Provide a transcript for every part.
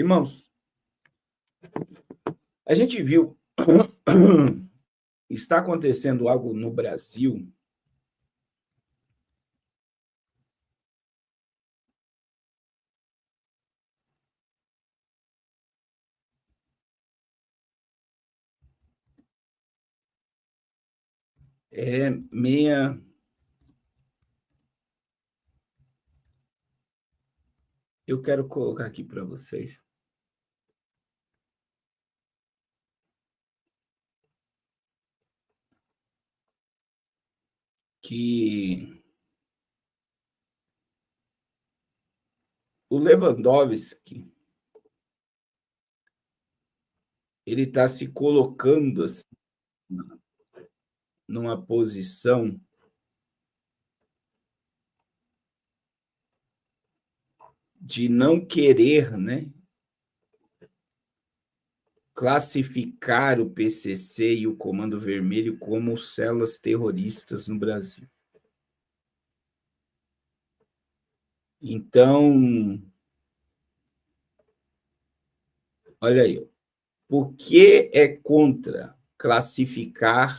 Irmãos, a gente viu, está acontecendo algo no Brasil meia. Eu quero colocar aqui para vocês que o Lewandowski ele está se colocando assim, numa posição de não querer, né, classificar o PCC e o Comando Vermelho como células terroristas no Brasil. Então, olha aí, por que é contra classificar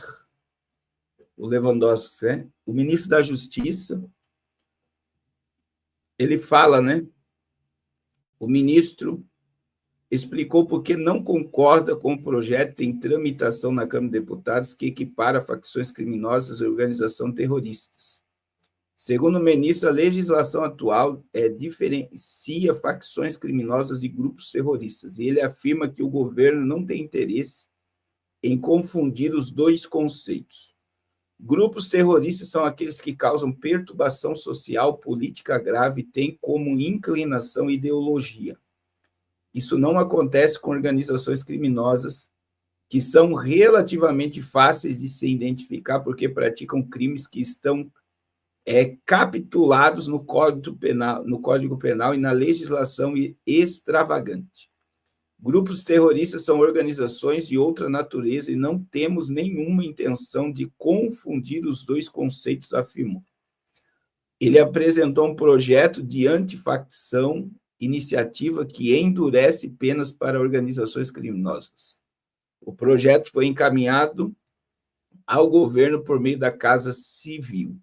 o Lewandowski, né? O ministro da Justiça, ele fala, né? O ministro explicou por que não concorda com o projeto em tramitação na Câmara de Deputados que equipara facções criminosas e organizações terroristas. Segundo o ministro, a legislação atual diferencia facções criminosas e grupos terroristas, e ele afirma que o governo não tem interesse em confundir os dois conceitos. Grupos terroristas são aqueles que causam perturbação social, política grave e têm como inclinação ideologia. Isso não acontece com organizações criminosas, que são relativamente fáceis de se identificar porque praticam crimes que estão capitulados no Código Penal e na legislação extravagante. Grupos terroristas são organizações de outra natureza e não temos nenhuma intenção de confundir os dois conceitos, afirmou. Ele apresentou um projeto de antifacção, iniciativa que endurece penas para organizações criminosas. O projeto foi encaminhado ao governo por meio da Casa Civil.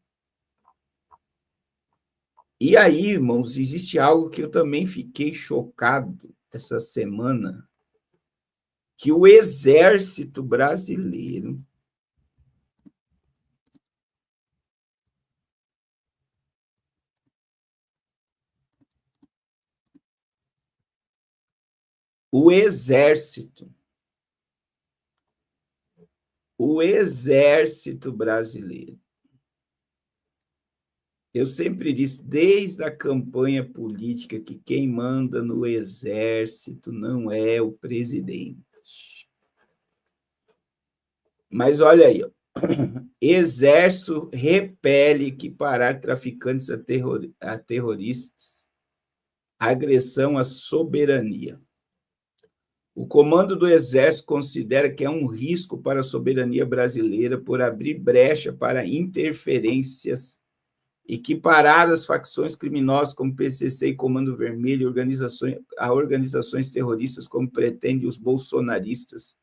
E aí, irmãos, existe algo que eu também fiquei chocado essa semana, que o Exército Brasileiro o Exército Brasileiro. Eu sempre disse, desde a campanha política, que quem manda no Exército não é o presidente. Mas olha aí, ó. Exército repele equiparar traficantes a terroristas, agressão à soberania. O comando do Exército considera que é um risco para a soberania brasileira por abrir brecha para interferências, equiparar as facções criminosas como PCC e Comando Vermelho a organizações terroristas como pretendem os bolsonaristas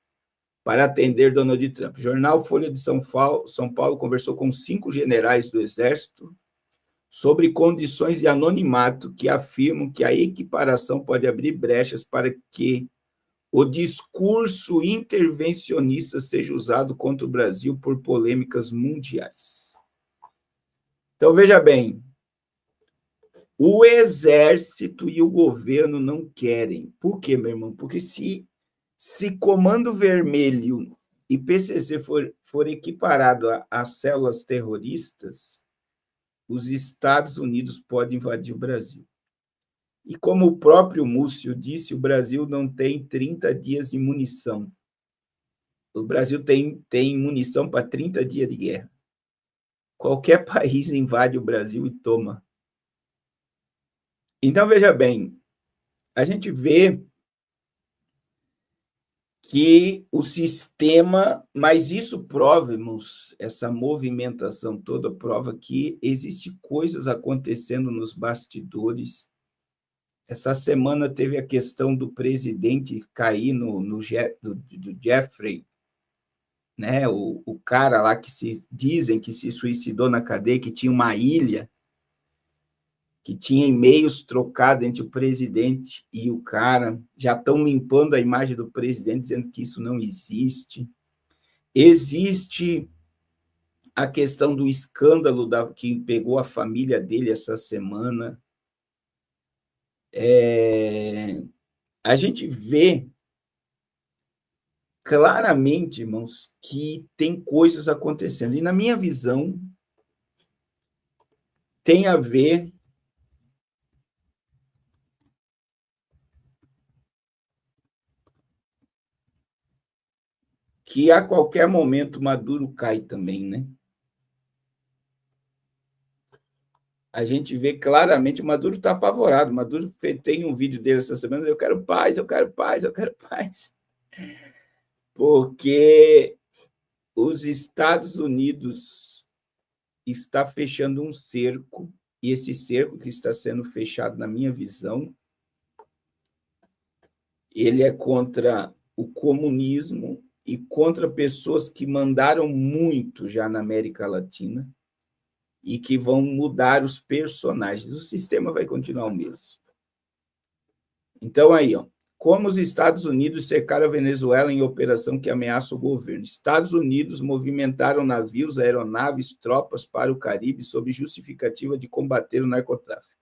para atender Donald Trump. O jornal Folha de São Paulo conversou com 5 generais do Exército sobre condições de anonimato que afirmam que a equiparação pode abrir brechas para que o discurso intervencionista seja usado contra o Brasil por polêmicas mundiais. Então, veja bem, o Exército e o governo não querem. Por quê, meu irmão? Porque se Comando Vermelho e PCC for equiparado a células terroristas, os Estados Unidos podem invadir o Brasil. E como o próprio Múcio disse, o Brasil não tem 30 dias de munição. O Brasil tem munição para 30 dias de guerra. Qualquer país invade o Brasil e toma. Então, veja bem, a gente vê que o sistema, mas isso prova, irmãos, essa movimentação toda prova que existe coisas acontecendo nos bastidores Essa semana teve a questão do presidente cair do Jeffrey, né? O cara lá que dizem que se suicidou na cadeia, que tinha uma ilha, que tinha e-mails trocados entre o presidente e o cara. Já estão limpando a imagem do presidente, dizendo que isso não existe. Existe a questão do escândalo que pegou a família dele essa semana. A gente vê claramente, irmãos, que tem coisas acontecendo. E, na minha visão, tem a ver que a qualquer momento Maduro cai também, né? A gente vê claramente, o Maduro está apavorado. O Maduro tem um vídeo dele essa semana, eu quero paz, eu quero paz, eu quero paz. Porque os Estados Unidos está fechando um cerco, e esse cerco que está sendo fechado, na minha visão, ele é contra o comunismo e contra pessoas que mandaram muito já na América Latina e que vão mudar os personagens. O sistema vai continuar o mesmo. Então, aí, ó, como os Estados Unidos cercaram a Venezuela em operação que ameaça o governo. Estados Unidos movimentaram navios, aeronaves, tropas para o Caribe sob justificativa de combater o narcotráfico.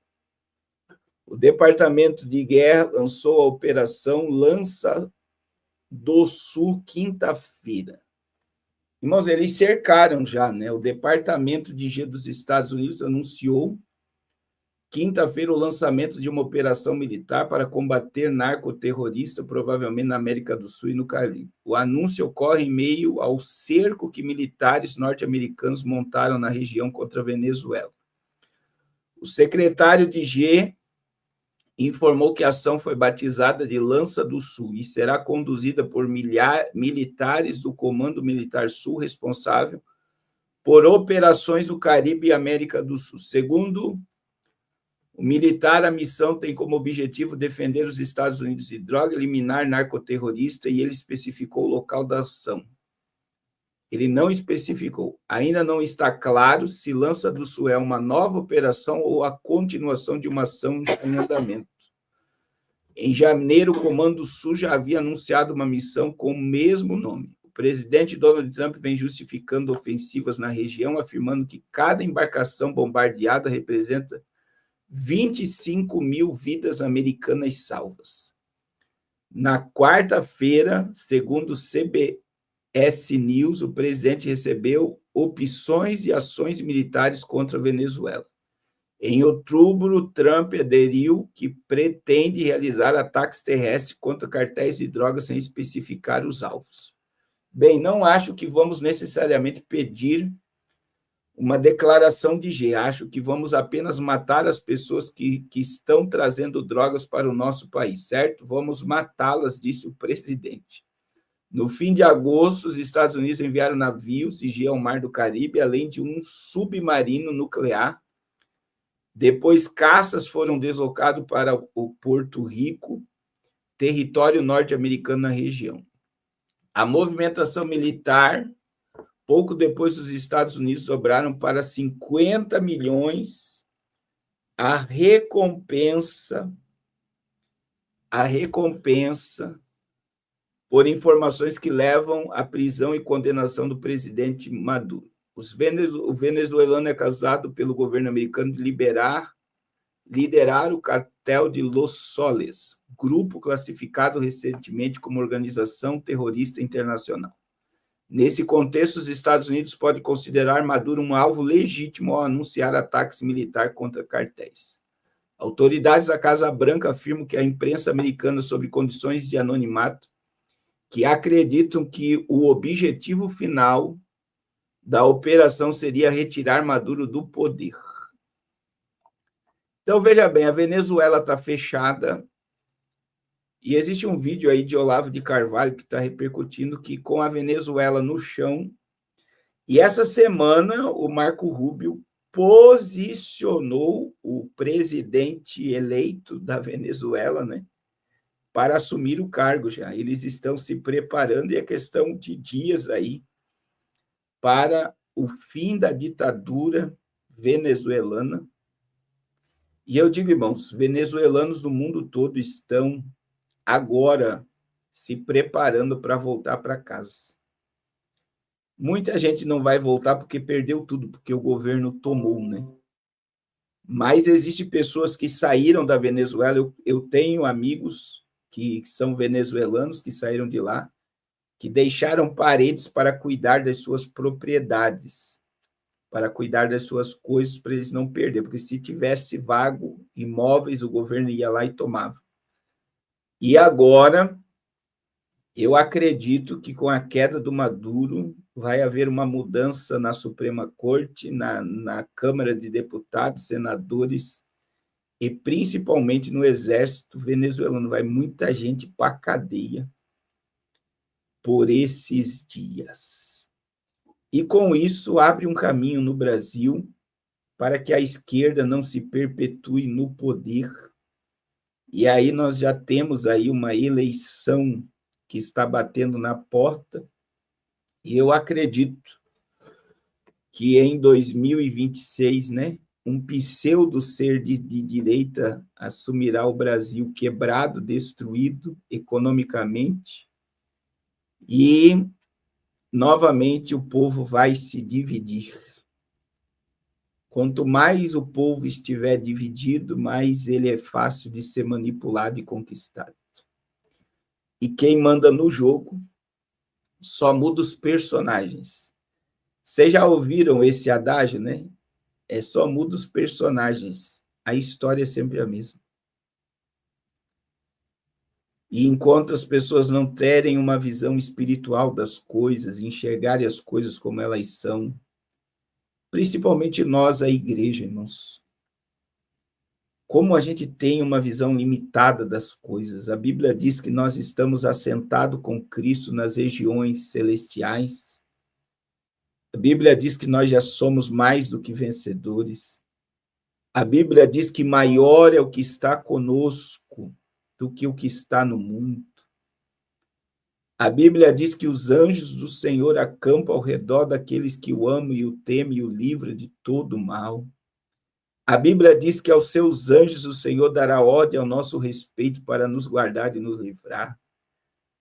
O Departamento de Guerra lançou a Operação Lança do Sul quinta-feira. Irmãos, eles cercaram já, né? O Departamento de Guerra dos Estados Unidos anunciou quinta-feira o lançamento de uma operação militar para combater narcoterroristas, provavelmente na América do Sul e no Caribe. O anúncio ocorre em meio ao cerco que militares norte-americanos montaram na região contra a Venezuela. O secretário de G informou que a ação foi batizada de Lança do Sul e será conduzida por militares do Comando Militar Sul, responsável por operações do Caribe e América do Sul. Segundo o militar, a missão tem como objetivo defender os Estados Unidos de droga, eliminar narcoterrorista, e ele especificou o local da ação. Ele não especificou. Ainda não está claro se Lança do Sul é uma nova operação ou a continuação de uma ação em andamento. Em janeiro, o Comando Sul já havia anunciado uma missão com o mesmo nome. O presidente Donald Trump vem justificando ofensivas na região, afirmando que cada embarcação bombardeada representa 25 mil vidas americanas salvas. Na quarta-feira, segundo o CBS News, o presidente recebeu opções e ações militares contra a Venezuela. Em outubro, Trump aderiu que pretende realizar ataques terrestres contra cartéis de drogas sem especificar os alvos. Bem, não acho que vamos necessariamente pedir uma declaração de G. Acho que vamos apenas matar as pessoas que estão trazendo drogas para o nosso país, certo? Vamos matá-las, disse o presidente. No fim de agosto, os Estados Unidos enviaram navios de G ao Mar do Caribe, além de um submarino nuclear. Depois, caças foram deslocados para o Porto Rico, território norte-americano na região. A movimentação militar, pouco depois, os Estados Unidos dobraram para 50 milhões a recompensa por informações que levam à prisão e condenação do presidente Maduro. O venezuelano é acusado pelo governo americano de liderar o cartel de Los Soles, grupo classificado recentemente como organização terrorista internacional. Nesse contexto, os Estados Unidos podem considerar Maduro um alvo legítimo ao anunciar ataques militares contra cartéis. Autoridades da Casa Branca afirmam que a imprensa americana, sob condições de anonimato, que acreditam que o objetivo final da operação seria retirar Maduro do poder. Então, veja bem, a Venezuela está fechada, e existe um vídeo aí de Olavo de Carvalho que está repercutindo que com a Venezuela no chão, e essa semana o Marco Rubio posicionou o presidente eleito da Venezuela, né, para assumir o cargo já. Eles estão se preparando e é questão de dias aí para o fim da ditadura venezuelana. E eu digo, irmãos, venezuelanos do mundo todo estão agora se preparando para voltar para casa. Muita gente não vai voltar porque perdeu tudo, porque o governo tomou, né? Mas existem pessoas que saíram da Venezuela. Eu tenho amigos que são venezuelanos, que saíram de lá, que deixaram paredes para cuidar das suas propriedades, para cuidar das suas coisas, para eles não perderem, porque se tivesse vago imóveis, o governo ia lá e tomava. E agora, eu acredito que com a queda do Maduro, vai haver uma mudança na Suprema Corte, na Câmara de Deputados, senadores, e principalmente no Exército venezuelano. Vai muita gente para a cadeia por esses dias. E com isso, abre um caminho no Brasil para que a esquerda não se perpetue no poder. E aí nós já temos aí uma eleição que está batendo na porta, e eu acredito que em 2026, né, um pseudo-ser de direita assumirá o Brasil quebrado, destruído economicamente, e novamente o povo vai se dividir. Quanto mais o povo estiver dividido, mais ele é fácil de ser manipulado e conquistado. E quem manda no jogo só muda os personagens. Vocês já ouviram esse adágio, né? É só muda os personagens. A história é sempre a mesma. E enquanto as pessoas não terem uma visão espiritual das coisas, enxergarem as coisas como elas são, principalmente nós, a igreja, irmãos, como a gente tem uma visão limitada das coisas. A Bíblia diz que nós estamos assentados com Cristo nas regiões celestiais. A Bíblia diz que nós já somos mais do que vencedores. A Bíblia diz que maior é o que está conosco do que o que está no mundo. A Bíblia diz que os anjos do Senhor acampam ao redor daqueles que o amam e o temem e o livram de todo mal. A Bíblia diz que aos seus anjos o Senhor dará ordem ao nosso respeito para nos guardar e nos livrar.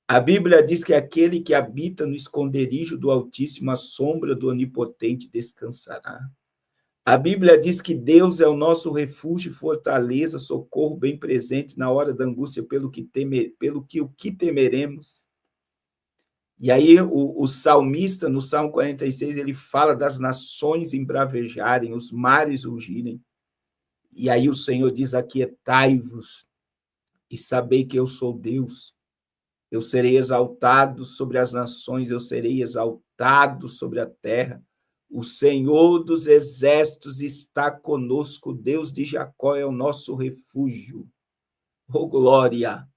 A Bíblia diz que aquele que habita no esconderijo do Altíssimo, a sombra do Onipotente descansará. A Bíblia diz que Deus é o nosso refúgio e fortaleza, socorro bem presente na hora da angústia, pelo que o que temeremos. E aí o salmista, no Salmo 46, ele fala das nações embravejarem, os mares rugirem. E aí o Senhor diz: aquietai-vos e sabei que eu sou Deus. Eu serei exaltado sobre as nações, eu serei exaltado sobre a terra. O Senhor dos exércitos está conosco, Deus de Jacó é o nosso refúgio. Oh, glória!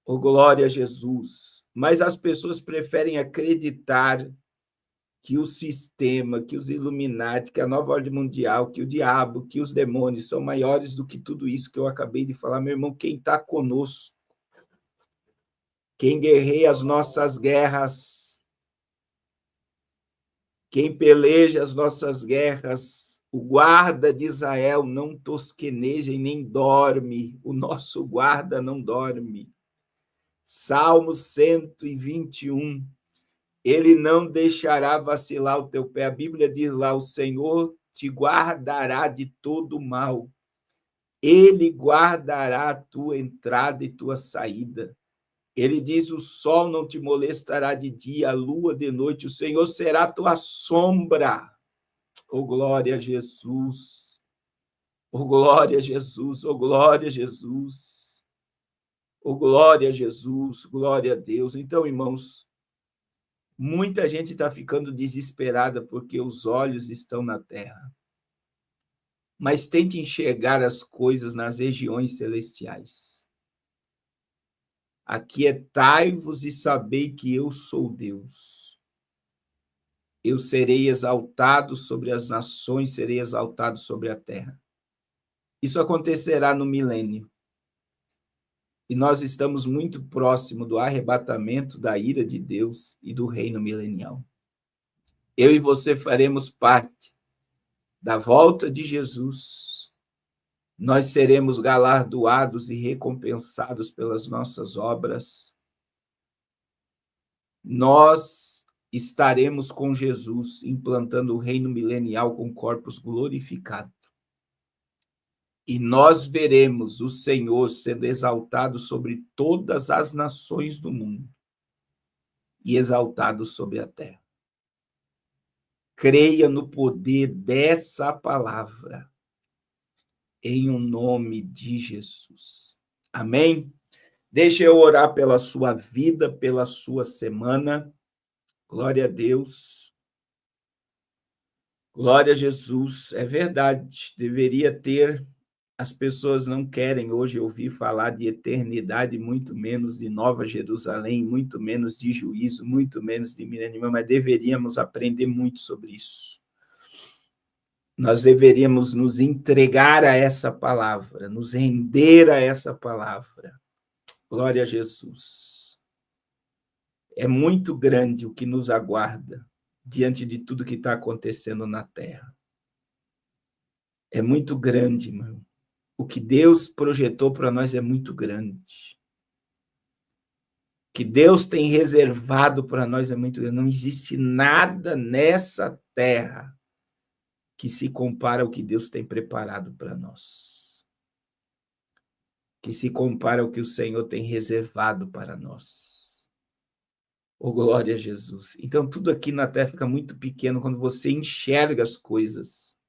Oh, glória a Jesus! Mas as pessoas preferem acreditar que o sistema, que os Illuminati, que a nova ordem mundial, que o diabo, que os demônios são maiores do que tudo isso que eu acabei de falar. Meu irmão, quem está conosco, quem guerreia as nossas guerras, quem peleja as nossas guerras, o guarda de Israel não tosqueneja e nem dorme, o nosso guarda não dorme. Salmo 121, ele não deixará vacilar o teu pé. A Bíblia diz lá: o Senhor te guardará de todo mal. Ele guardará a tua entrada e tua saída. Ele diz: o sol não te molestará de dia, a lua de noite. O Senhor será a tua sombra. Oh, glória a Jesus. Oh, glória a Jesus. Oh, glória a Jesus. Oh, glória a Jesus. Glória a Deus. Então, irmãos, muita gente está ficando desesperada porque os olhos estão na terra. Mas tente enxergar as coisas nas regiões celestiais. Aquietai-vos e sabei que eu sou Deus. eu serei exaltado sobre as nações, serei exaltado sobre a terra. Isso acontecerá no milênio. E nós estamos muito próximo do arrebatamento da ira de Deus e do reino milenial. Eu e você faremos parte da volta de Jesus. Nós seremos galardoados e recompensados pelas nossas obras. Nós estaremos com Jesus, implantando o reino milenial com corpos glorificados. E nós veremos o Senhor sendo exaltado sobre todas as nações do mundo e exaltado sobre a terra. Creia no poder dessa palavra, em o nome de Jesus. Amém? Deixa eu orar pela sua vida, pela sua semana. Glória a Deus. Glória a Jesus. É verdade, deveria ter. As pessoas não querem hoje ouvir falar de eternidade, muito menos de Nova Jerusalém, muito menos de juízo, muito menos de milênio, mas deveríamos aprender muito sobre isso. Nós deveríamos nos entregar a essa palavra, nos render a essa palavra. Glória a Jesus. É muito grande o que nos aguarda diante de tudo que está acontecendo na Terra. É muito grande, irmão. O que Deus projetou para nós é muito grande. O que Deus tem reservado para nós é muito grande. Não existe nada nessa terra que se compara ao que Deus tem preparado para nós. Que se compara ao que o Senhor tem reservado para nós. Oh, glória a Jesus. Então, tudo aqui na terra fica muito pequeno quando você enxerga as coisas.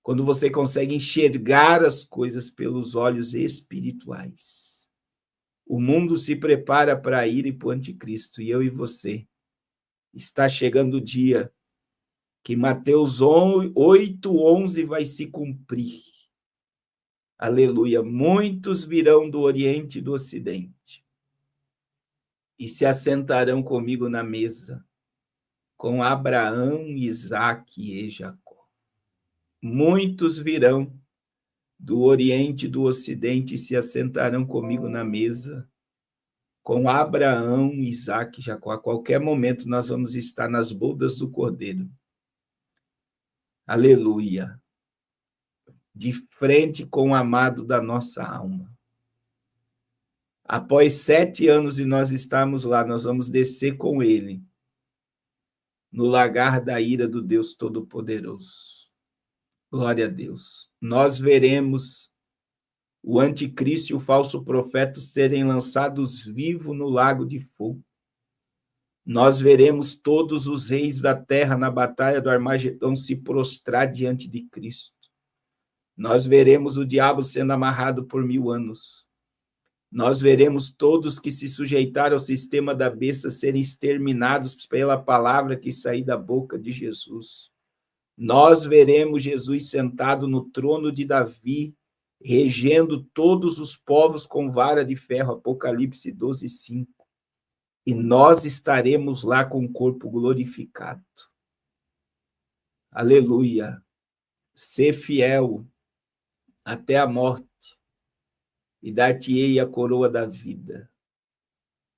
Quando você consegue enxergar as coisas pelos olhos espirituais. O mundo se prepara para a ira e para o anticristo, e eu e você. Está chegando o dia que Mateus 8:11 vai se cumprir. Aleluia. Muitos virão do Oriente e do Ocidente e se assentarão comigo na mesa, com Abraão, Isaque e Jacó. Muitos virão do Oriente e do Ocidente e se assentarão comigo na mesa, com Abraão, Isaque e Jacó. A qualquer momento nós vamos estar nas bodas do Cordeiro. Aleluia. De frente com o amado da nossa alma. Após 7 anos e nós estamos lá, nós vamos descer com ele no lagar da ira do Deus Todo-Poderoso. Glória a Deus. Nós veremos o anticristo e o falso profeta serem lançados vivos no lago de fogo. Nós veremos todos os reis da terra na batalha do Armagedon se prostrar diante de Cristo. Nós veremos o diabo sendo amarrado por 1000 anos. Nós veremos todos que se sujeitaram ao sistema da besta serem exterminados pela palavra que sair da boca de Jesus. Nós veremos Jesus sentado no trono de Davi, regendo todos os povos com vara de ferro, Apocalipse 12:5. E nós estaremos lá com o corpo glorificado. Aleluia. Ser fiel até a morte, e dar-te-ei a coroa da vida.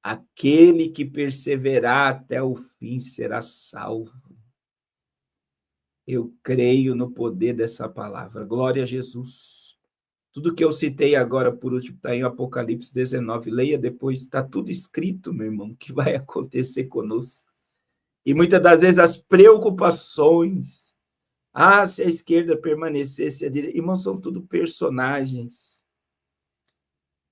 Aquele que perseverar até o fim será salvo. Eu creio no poder dessa palavra. Glória a Jesus. Tudo que eu citei agora, por último, está em Apocalipse 19. Leia depois, está tudo escrito, meu irmão, o que vai acontecer conosco. E muitas das vezes as preocupações, se a esquerda permanecesse, a direita, irmão, são tudo personagens.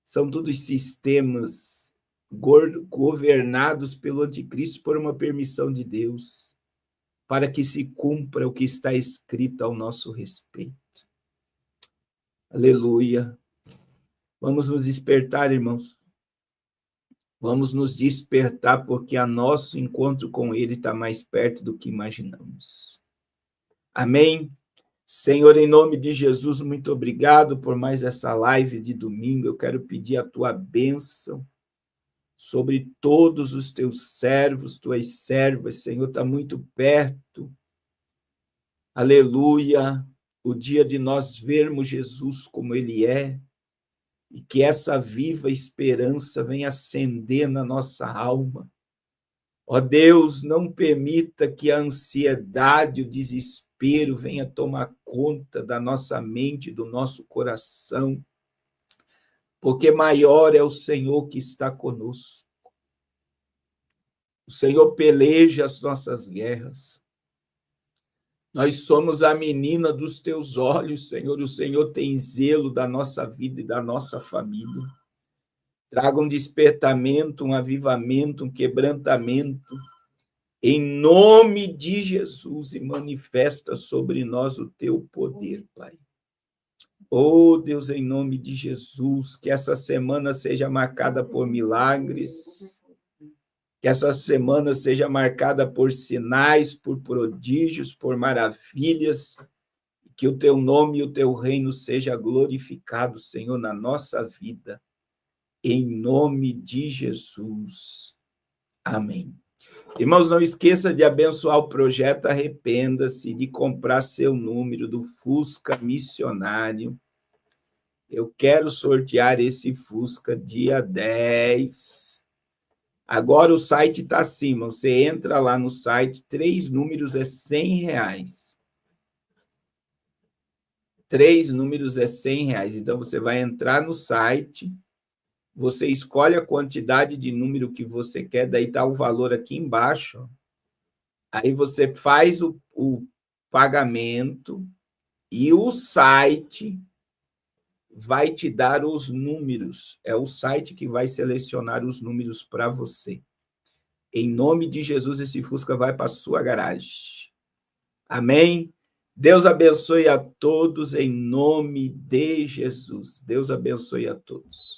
São todos sistemas governados pelo anticristo por uma permissão de Deus, para que se cumpra o que está escrito ao nosso respeito. Aleluia. Vamos nos despertar, irmãos. Vamos nos despertar, porque a nosso encontro com Ele está mais perto do que imaginamos. Amém? Senhor, em nome de Jesus, muito obrigado por mais essa live de domingo. Eu quero pedir a tua bênção sobre todos os teus servos, tuas servas, Senhor, está muito perto. Aleluia, o dia de nós vermos Jesus como ele é, e que essa viva esperança venha acender na nossa alma. Ó Deus, não permita que a ansiedade, o desespero venha tomar conta da nossa mente, do nosso coração, porque maior é o Senhor que está conosco. O Senhor peleja as nossas guerras. Nós somos a menina dos teus olhos, Senhor. O Senhor tem zelo da nossa vida e da nossa família. Traga um despertamento, um avivamento, um quebrantamento, em nome de Jesus, e manifesta sobre nós o teu poder, Pai. Oh, Deus, em nome de Jesus, que essa semana seja marcada por milagres, que essa semana seja marcada por sinais, por prodígios, por maravilhas, que o teu nome e o teu reino seja glorificado, Senhor, na nossa vida, em nome de Jesus. Amém. Irmãos, não esqueça de abençoar o projeto Arrependa-se, de comprar seu número do Fusca Missionário. Eu quero sortear esse Fusca dia 10. Agora o site está acima, você entra lá no site, 3 números é R$100. 3 números é R$100. Então, você vai entrar no site, você escolhe a quantidade de número que você quer, daí está o valor aqui embaixo. Aí você faz o pagamento e o site vai te dar os números. É o site que vai selecionar os números para você. Em nome de Jesus, esse Fusca vai para a sua garagem. Amém? Deus abençoe a todos em nome de Jesus. Deus abençoe a todos.